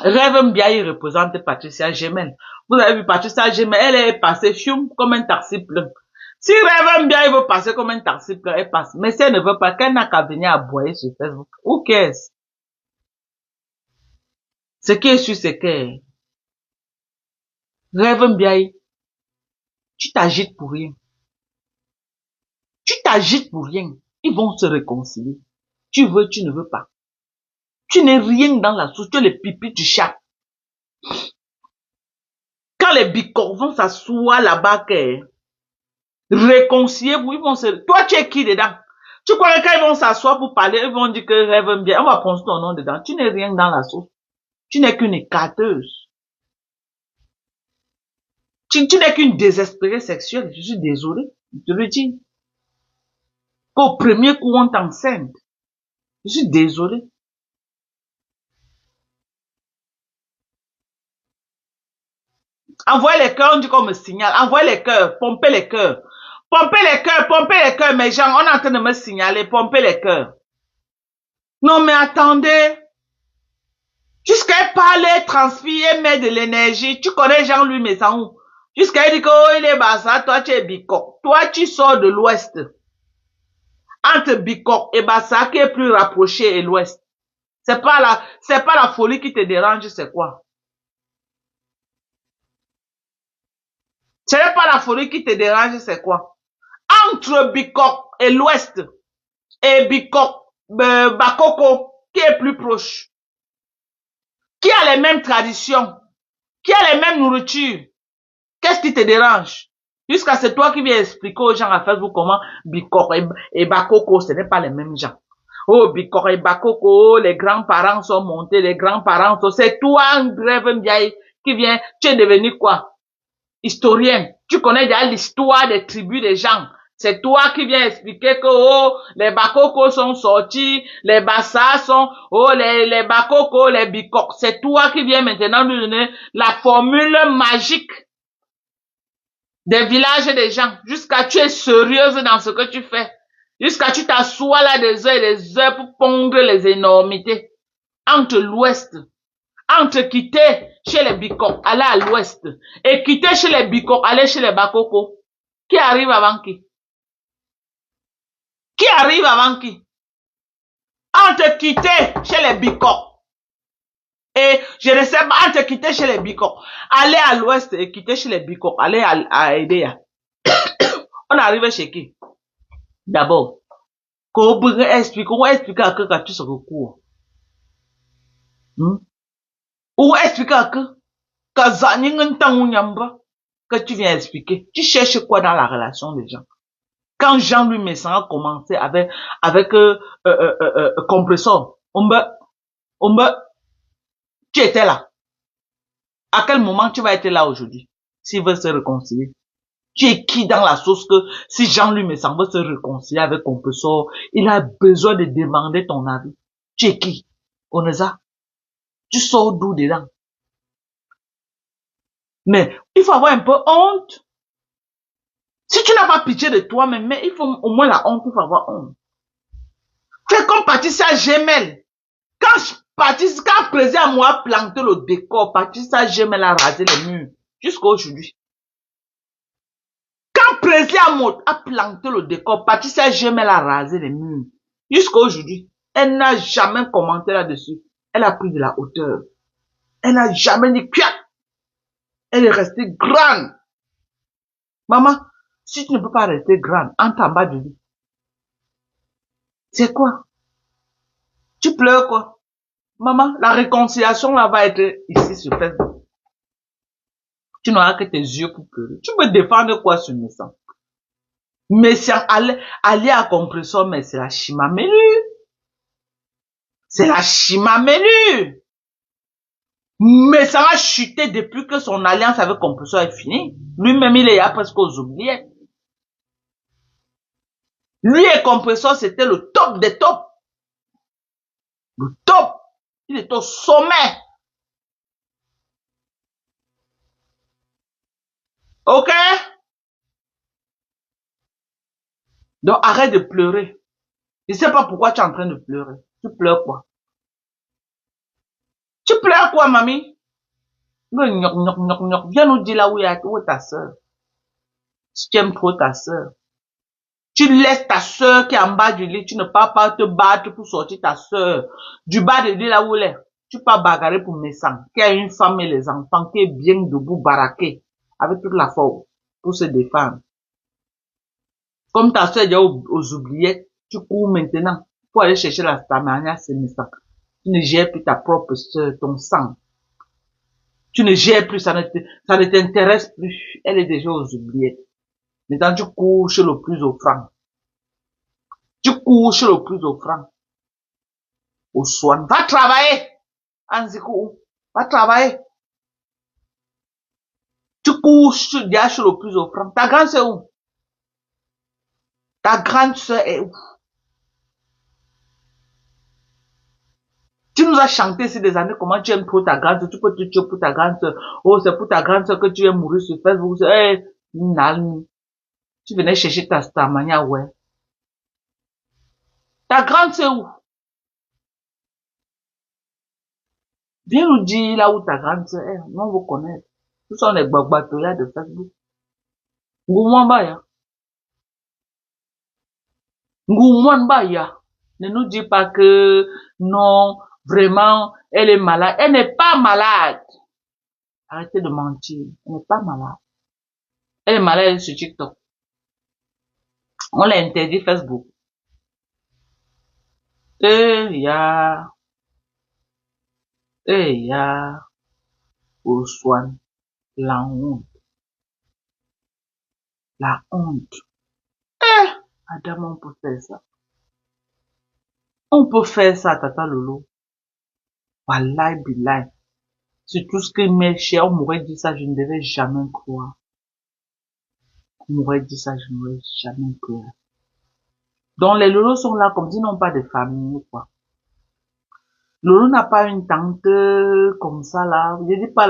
Rêve Mbiaye représente Patricia Gemel. Vous avez vu Patricia Gemel, elle est passée fium comme un taxi plein. Si Rêve Mbiaye veut passer comme un taxi plein, elle passe. Mais si elle ne veut pas, qu'elle n'a qu'à venir aboyer sur Facebook. Who cares? Ce qui est sûr, c'est que Rêve Mbiaye, tu t'agites pour rien. Tu t'agites pour rien. Ils vont se réconcilier. Tu veux, tu ne veux pas. Tu n'es rien dans la soupe, tu es le pipi du chat. Quand les bicorps vont s'asseoir là-bas, réconcilier-vous, ils vont se... Toi, tu es qui dedans? Tu crois que quand ils vont s'asseoir pour parler, ils vont dire que Rêve bien, on va prendre ton nom dedans. Tu n'es rien dans la sauce. Tu n'es qu'une écarteuse. Tu n'es qu'une désespérée sexuelle. Je suis désolé. Je te le dis. Qu'au premier coup, on t'enceinte. Je suis désolé. Envoyez les cœurs, on dit qu'on me signale. Envoyez les cœurs, pompez les cœurs. Pompez les cœurs, mes gens. On est en train de me signaler, pompez les cœurs. Non, mais attendez. Jusqu'à parler, transpire, met de l'énergie. Tu connais Jean-Louis Messanou. Jusqu'à dire que, oh, il est Bassa, toi, tu es Bicok. Toi, tu sors de l'ouest. Entre Bicok et Bassa, qui est plus rapproché et l'ouest. C'est pas la folie qui te dérange, c'est quoi? Ce n'est pas la folie qui te dérange, c'est quoi? Entre Bicok et l'ouest, et Bicok, Bakoko, qui est plus proche, qui a les mêmes traditions, qui a les mêmes nourritures, qu'est-ce qui te dérange? Jusqu'à c'est toi qui viens expliquer aux gens à Facebook comment Bicok et Bakoko, ce n'est pas les mêmes gens. Oh, Bicok et Bakoko, les grands-parents sont montés, les grands-parents sont... C'est toi, Rêve Mbiaye, qui vient... Tu es devenu quoi? Historien. Tu connais déjà l'histoire des tribus des gens. C'est toi qui viens expliquer que, oh, les Bakoko sont sortis, les Bassa sont... Oh, les Bakoko, les Bicok. C'est toi qui viens maintenant nous donner la formule magique des villages et des gens, jusqu'à tu es sérieuse dans ce que tu fais, jusqu'à tu t'assois là des heures et des heures pour pondre les énormités, entre l'ouest, entre quitter chez les Bicok, aller à l'ouest, et quitter chez les Bicok, aller chez les Bakoko, qui arrive avant qui? Qui arrive avant qui? Entre quitter chez les Bicok, et je ne sais pas, entre quitter chez les Bicok, aller à l'ouest et quitter chez les Bicok, aller à Edea. On arrive chez qui? D'abord, qu'on explique à que quand tu se recours. Ou explique à que tu viens expliquer. Tu cherches quoi dans la relation des gens? Quand Jean-Louis Messan a commencé avec Compressor, tu étais là. À quel moment tu vas être là aujourd'hui? S'il veut se réconcilier. Tu es qui dans la sauce que si Jean-Louis Messan veut se réconcilier avec Compressor, il a besoin de demander ton avis. Tu es qui? Oneza? Tu sors d'où dedans? Mais il faut avoir un peu honte. Si tu n'as pas pitié de toi-même, mais il faut au moins la honte, il faut avoir honte. Fais comme Patricia Gemel. Quand Président moi a planté le décor, Patricia Gemel a rasé les murs. Jusqu'à aujourd'hui. Quand Président a planté le décor, Patricia Gemel a rasé les murs. Jusqu'à aujourd'hui. Elle n'a jamais commenté là-dessus. Elle a pris de la hauteur. Elle n'a jamais dit quoi. Elle est restée grande. Maman, si tu ne peux pas rester grande, entre en bas de lui. C'est quoi? Tu pleures quoi? Maman, la réconciliation là va être ici sur Facebook. Tu n'auras que tes yeux pour pleurer. Tu peux défendre quoi sur Messan? Messan, aller à Compressor, mais c'est la chimamelu. C'est la chimamelu. Messan a chuté depuis que son alliance avec Compressor est finie. Lui-même, il est là presque aux oubliettes. Lui et Compressor, c'était le top des tops. Le top. Il est au sommet. Ok? Donc arrête de pleurer. Je ne sais pas pourquoi tu es en train de pleurer. Tu pleures quoi? Tu pleures quoi, mamie? Viens nous dire là où est ta soeur. Si tu aimes trop ta soeur. Tu laisses ta soeur qui est en bas du lit, tu ne pars pas te battre pour sortir ta soeur du bas du lit là où elle est. Tu pars bagarrer pour mes sangs, qui a une femme et les enfants, qui est bien debout, baraqué, avec toute la force, pour se défendre. Comme ta soeur est déjà aux oubliettes, tu cours maintenant pour aller chercher la stamania sémissant. Tu ne gères plus ta propre soeur, ton sang. Tu ne gères plus, ça ne t'intéresse plus. Elle est déjà aux oubliettes. Maintenant, tu cours chez le plus offrant. Tu cours chez le plus offrant. Au soin. Va travailler. Anzikou. Va travailler. Tu cours déjà chez le plus offrant. Ta grande soeur où? Ta grande soeur est où? Tu nous as chanté ces des années comment tu aimes trop ta grande soeur. Tu peux te tuer pour ta grande soeur. Oh, c'est pour ta grande soeur que tu es mourir sur Facebook. Hey, tu venais chercher ta stamania, ouais. Ta grande soeur où? Viens nous dire là où ta grande soeur est. Nous, on vous connaît. Nous sommes les babatoyas de Facebook. Ngoumouamba, ya. Ne nous dis pas que non, vraiment, elle est malade. Elle n'est pas malade. Arrêtez de mentir. Elle n'est pas malade. Elle est malade sur TikTok. On l'a interdit Facebook. Au soin, la honte. La honte. Adam, on peut faire ça. On peut faire ça, Tata Lolo. Wallahi billahi. C'est tout ce qui m'est cher. On m'aurait dit ça, je ne devais jamais croire. On m'aurait dit ça, je n'aurais jamais cru. Donc les Lolos sont là comme s'ils n'ont pas de famille ou quoi. Lolo n'a pas une tante comme ça là. Je dis pas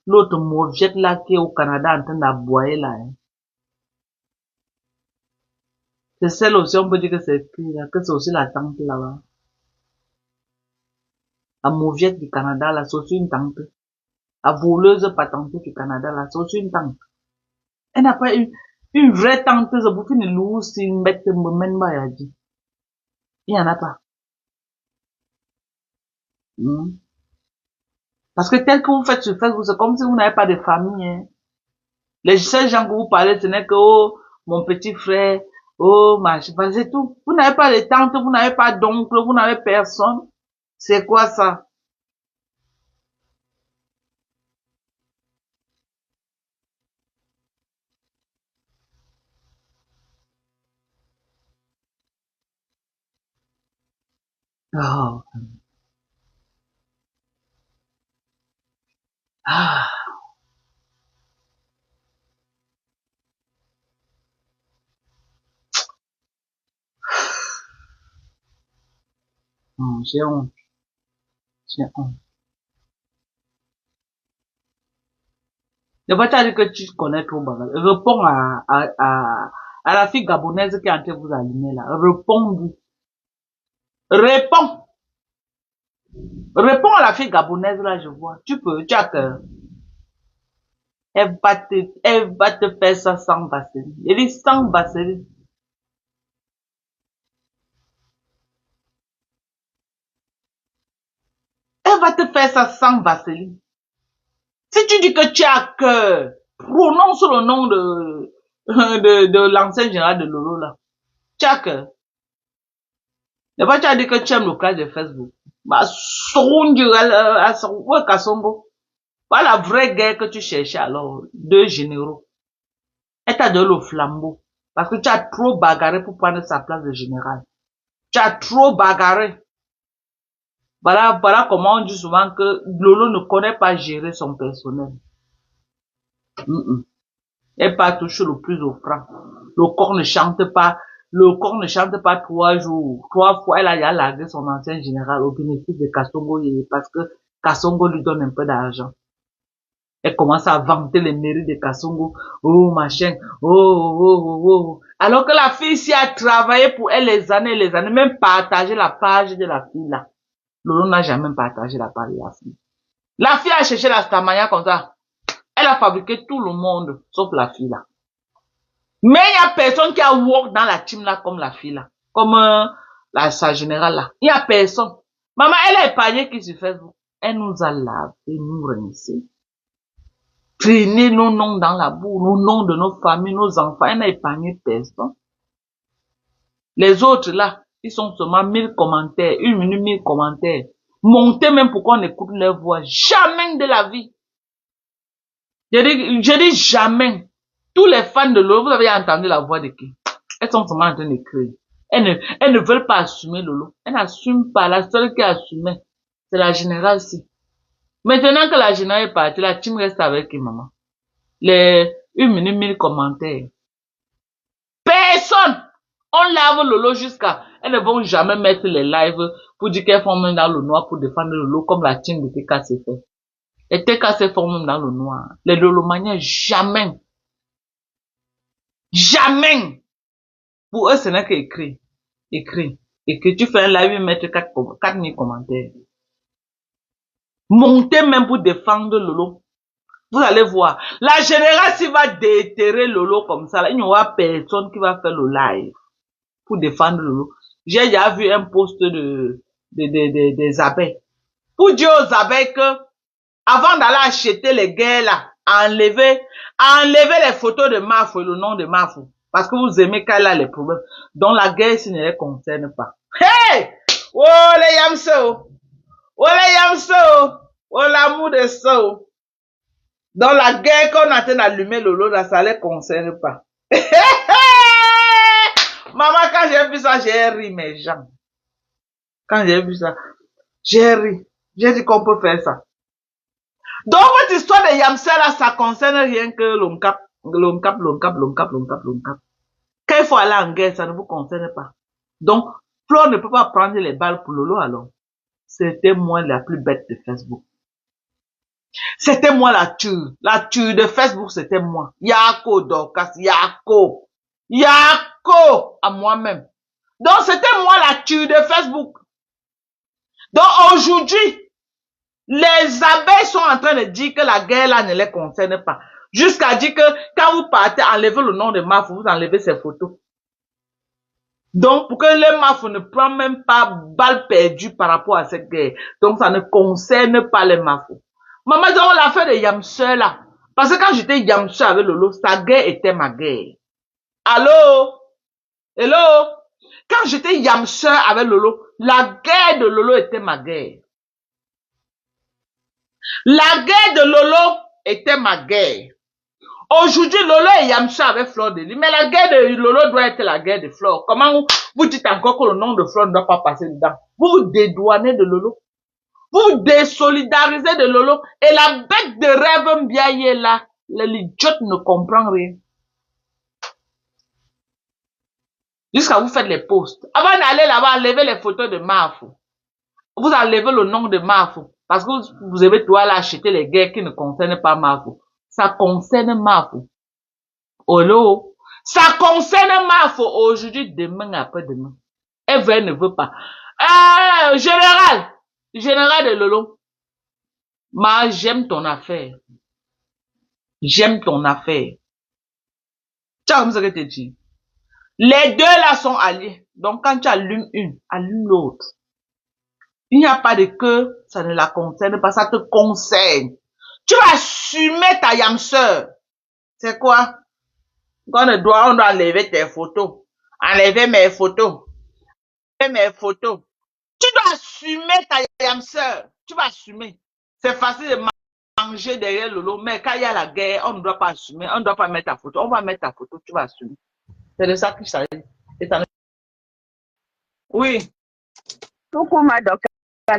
l'autre mauvette là qui est au Canada en train d'aboyer là. Hein. C'est celle aussi, on peut dire que c'est là, que c'est aussi la tante là-bas. La mauvette du Canada là, c'est aussi une tante. La voleuse patentée du Canada là, c'est aussi une tante. Elle n'a pas une vraie tante, c'est pour finir loup, si une bête me mène pas à dire. Il n'y en a pas. Parce que tel que vous faites sur Facebook, c'est comme si vous n'avez pas de famille. Hein. Les seuls gens que vous parlez, ce n'est que, oh, mon petit frère, oh, machin, c'est tout. Vous n'avez pas de tante, vous n'avez pas d'oncle, vous n'avez personne. C'est quoi ça? Oh. Ah. Non, j'ai honte. J'ai honte. Ne pas dire que tu connais trop bagage. Réponds à la fille gabonaise qui est en train de vous allumer là. Réponds. Réponds. Réponds à la fille gabonaise là, je vois. Tu peux, tu as cœur. Elle va te faire ça sans vaseline. Elle dit sans vaseline. Elle va te faire ça sans vaseline. Si tu dis que tu as cœur, prononce le nom de l'ancien général de Lolo là. Tu as cœur. Ne pas tu as dit que tu aimes le clash de Facebook. Bah, ouais, Kassongo. Voilà la vraie guerre que tu cherchais alors. Deux généraux. Elle t'a donné le flambeau. Parce que tu as trop bagarré pour prendre sa place de général. Tu as trop bagarré. Voilà comment on dit souvent que Lolo ne connaît pas gérer son personnel. Elle part toucher le plus offrant. Le corps ne chante pas. Le corps ne chante pas 3 jours. 3 fois, elle a largué son ancien général au bénéfice de Kassongo parce que Kassongo lui donne un peu d'argent. Elle commence à vanter les mérites de Kassongo. Oh, machin. Oh. Alors que la fille ici a travaillé pour elle les années, même partagé la page de la fille là. Lolo n'a jamais partagé la part de la fille. La fille a cherché la stamania comme ça. Elle a fabriqué tout le monde, sauf la fille là. Mais il n'y a personne qui a work dans la team là comme la fille là. Comme sa générale là. Il n'y a personne. Maman, elle a épargné qui sur Facebook. Elle nous a lavé, nous rincé. Traîné nos noms dans la boue, nos noms de nos familles, nos enfants. Elle n'a épargné personne. Les autres là, ils sont seulement 1000 commentaires, 1 minute 1000 commentaires. Montez même pour qu'on écoute leur voix. Jamais de la vie. Je dis jamais. Tous les fans de Lolo, vous avez entendu la voix de qui? Elles sont seulement en train d'écrire. Elles ne veulent pas assumer Lolo. Elles n'assument pas. La seule qui a assumé, c'est la générale si. Maintenant que la générale est partie, la team reste avec qui, maman? Les 1 minute 1000 commentaires. Personne! On lave Lolo jusqu'à... Elles ne vont jamais mettre les lives pour dire qu'elles font même dans le noir pour défendre Lolo comme la team de TK s'est fait. Et TK se font même dans le noir. Les Lolomaniens, jamais. Jamais. Pour eux, ce n'est qu'écrit. Écrit. Et que tu fais un live, mettre 4000 commentaires. Montez même pour défendre Lolo. Vous allez voir. La générale, s'il va déterrer Lolo comme ça, là, il n'y aura personne qui va faire le live pour défendre Lolo. J'ai déjà vu un post des abeilles. Pour dire aux abeilles que, avant d'aller acheter les guerres là, enlever les photos de Mafou et le nom de Mafou. Parce que vous aimez qu'elle a les problèmes. Donc la guerre, ça ne les concerne pas. Hey! Oh les yamso! Oh les yamso! Oh l'amour de ça! Dans la guerre qu'on a en train d'allumer Lolo, là, ça ne les concerne pas. Maman, quand j'ai vu ça, j'ai ri, mes gens. Quand j'ai vu ça, j'ai ri. J'ai dit qu'on peut faire ça. Donc, votre histoire de Yamsel, là, ça concerne rien que l'ONCAP. Quand il faut aller en guerre, ça ne vous concerne pas. Donc, Flo ne peut pas prendre les balles pour Lolo, alors. C'était moi la plus bête de Facebook. C'était moi la tueuse. La tueuse de Facebook, c'était moi. Yako Dorcas, Yako. Yako à moi-même. Donc, c'était moi la tueuse de Facebook. Donc, aujourd'hui, les abeilles sont en train de dire que la guerre là ne les concerne pas. Jusqu'à dire que quand vous partez, enlevez le nom de Mafou, vous enlevez ses photos. Donc, pour que le Mafou ne prenne même pas balle perdue par rapport à cette guerre. Donc, ça ne concerne pas les Mafou. Maman, on l'a fait de Yamseur là. Parce que quand j'étais Yamseur avec Lolo, sa guerre était ma guerre. Allô? Hello? Quand j'étais Yamseur avec Lolo, la guerre de Lolo était ma guerre. La guerre de Lolo était ma guerre. Aujourd'hui, Lolo et Yamseur avec Fleur de Lys. Mais la guerre de Lolo doit être la guerre de Fleur. Comment vous dites encore que le nom de Fleur ne doit pas passer dedans? Vous vous dédouanez de Lolo. Vous vous désolidarisez de Lolo. Et la bête de rêve Mbiaye là, l'idiote ne comprend rien. Jusqu'à vous faire les posts. Avant d'aller là-bas, enlevez les photos de Mafou. Vous enlevez le nom de Mafou. Parce que vous avez tout aller acheter les guerres qui ne concernent pas Mafou. Ça concerne Mafou. Olo. Ça concerne Mafou aujourd'hui, demain, après-demain. Elle ne veut pas. Général de Lolo. J'aime ton affaire. J'aime ton affaire. Tu as comme ça que tu dis. Les deux là sont alliés. Donc quand tu allumes une, allume l'autre. Il n'y a pas de que ça ne la concerne pas, ça te concerne. Tu vas assumer ta Yamseur. C'est quoi? On doit enlever tes photos. Enlever mes photos. Enlever mes photos. Tu dois assumer ta Yamseur. Tu vas assumer. C'est facile de manger derrière Lolo, mais quand il y a la guerre, on ne doit pas assumer. On ne doit pas mettre ta photo. On va mettre ta photo, tu vas assumer. C'est de ça qu'il s'agit. Oui. Coucou ma docteur,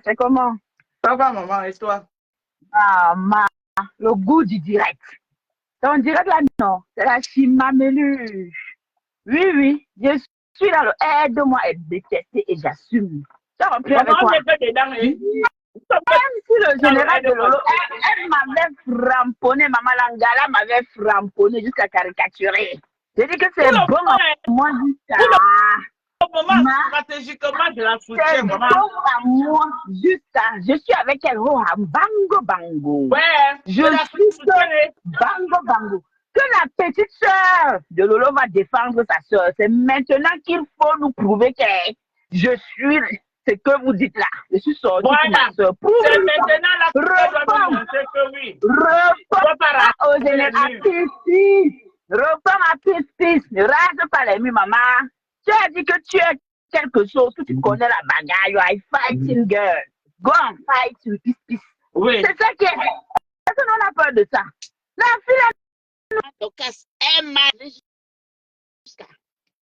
c'est comment? Ça va maman, et toi? Ah, le goût du direct. Ton direct là, non, c'est la chimaméluche. Oui, je suis dans le aide-moi à détester et j'assume. Ça va plus avec quoi? Même si le général de Lolo, elle m'avait framponné, maman Langala m'avait framponné jusqu'à caricaturer. J'ai dit que c'est bon, moi, jusqu'à... moment, Ma, stratégiquement, je la c'est soutiens, bon maman. à moi. Jusqu'à, je suis avec elle. Oh, bango, bango. Ouais, Je la suis que soutiens. bango, bango. Que la petite sœur de Lolo va défendre sa sœur. C'est maintenant qu'il faut nous prouver que je suis ce que vous dites là. Je suis sortie pour Voilà. ma sœur. C'est maintenant là que tu dois me Réponds. montrer que oui. Réponds Pas pas aux générations. Réponds à pisse. Ne rase pas les murs, maman. Tu as dit que tu es quelque chose, que tu connais la bagarre. You are a fighting girl. Go and fight with pisse. Oui. C'est ça qui est. Est-ce qu'on a peur de ça? La fille, donc, elle m'a jusqu'à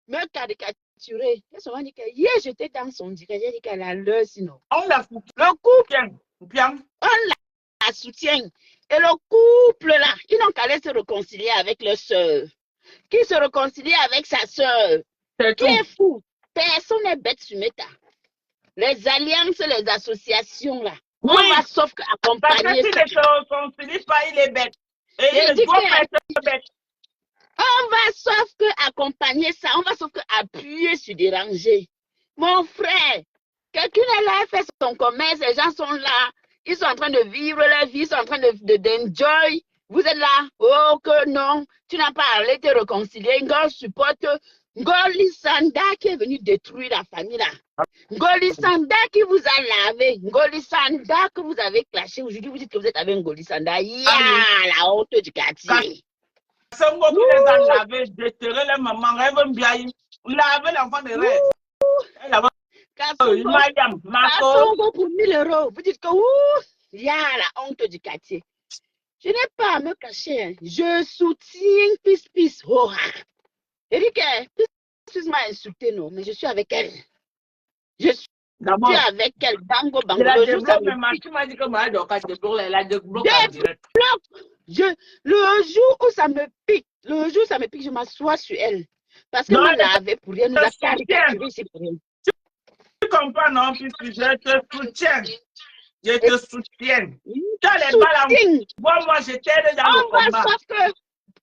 me caricaturer. Elle se dit que hier, j'étais dans son direct. J'ai dit qu'elle a l'heure sinon. On la fout. Le couple, Bien. on la soutient. Et le couple là, ils n'ont qu'à aller se réconcilier avec leur soeur. Qui se réconcilie avec sa soeur. Qui est fou? Personne n'est bête sur Meta. Les alliances, les associations là. Oui. On va sauf accompagner. Parce que s'il ne se réconcilie pas, il est bête. Et il ne doit pas être bête. On va sauf que accompagner ça, on va sauf que appuyer sur des rangées. Mon frère, quelqu'un est là, fait son commerce, les gens sont là, ils sont en train de vivre leur vie, ils sont en train d'enjoy. Vous êtes là, oh que non, tu n'as pas allé te réconcilier. Ngol supporte Ngoli Sanda qui est venu détruire la famille là. Ngoli Sanda qui vous a lavé, Ngoli Sanda que vous avez clashé. Aujourd'hui, vous dites que vous êtes avec Ngoli Sanda. La honte du quartier. C'est moi qui les a lavés, déterré les mamans, rêve bien, laver l'enfant de rêve. Elle avait pour 1000 euros. Vous dites que il y a la honte du quartier. Je n'ai pas à me cacher. Hein. Je soutiens Pis. Oh, Eric, Pis m'a insulté, non, mais je suis avec elle. Je suis avec elle. Bango. Tu m'as dit que moi, elle a débloqué. Le jour où ça me pique, je m'assois sur elle. Parce que me laver pour rien, nous a caricaturé ici pour rien. Tu comprends, non, puisque je te soutiens. Je te soutiens. Tu as les balles. Moi, je t'aide dans le combat. Sauf que,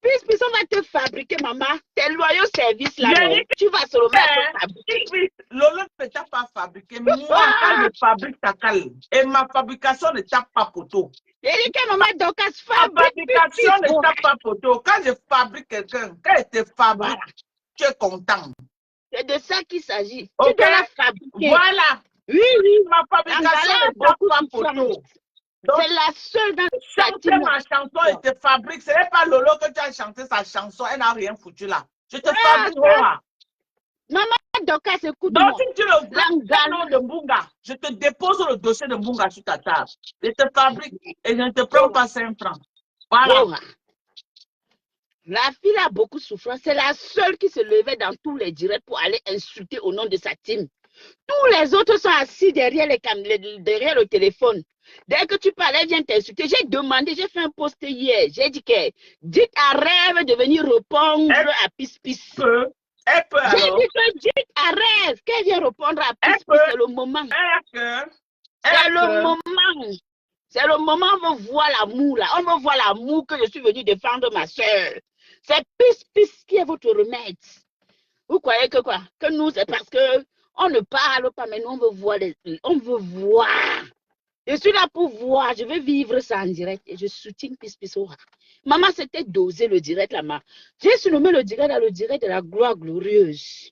puis on va te fabriquer, maman. Tes loyaux services là, non. Tu vas se remettre à fabriquer. Lolo ne t'a pas fabriqué. Moi, quand je fabrique ta cale, et ma fabrication ne tape pas poteau. Ma fabrication ne tape pas poteau. Quand je fabrique quelqu'un, quand je te fabrique, tu es content. C'est de ça qu'il s'agit. Okay. Tu dois la fabriquer. Voilà. Oui. Ma fabrication ne tape pas poteau. C'est la seule dans chante ma chanson et te fabrique. Ce n'est pas Lolo que tu as chanté sa chanson. Elle n'a rien foutu là. Je te fabrique. Maman Dokas, écoute-moi. Donc, si tu le veux, de Mbunga, je te dépose le dossier de Mbunga sur ta table. Je te fabrique et je ne te prends pas 5 francs. Voilà. La fille a beaucoup souffert. C'est la seule qui se levait dans tous les directs pour aller insulter au nom de sa team. Tous les autres sont assis derrière le téléphone. Dès que tu parlais, viens t'insulter. J'ai demandé, j'ai fait un post hier. J'ai dit que dites à Rêve de venir répondre à Pis. J'ai dit que dites à Rêve qu'elle vient répondre à Pis. C'est le moment. C'est le moment. C'est le moment où on veut voir l'amour là. On veut voir l'amour que je suis venue défendre ma soeur. C'est Pis qui est votre remède. Vous croyez que quoi? Que nous, c'est parce que on ne parle pas, mais nous, on veut voir. On veut voir. Je suis là pour voir. Je veux vivre ça en direct. Et je soutiens Pis. Maman, c'était dosé le direct là-bas. J'ai surnommé le direct dans le direct de la gloire glorieuse.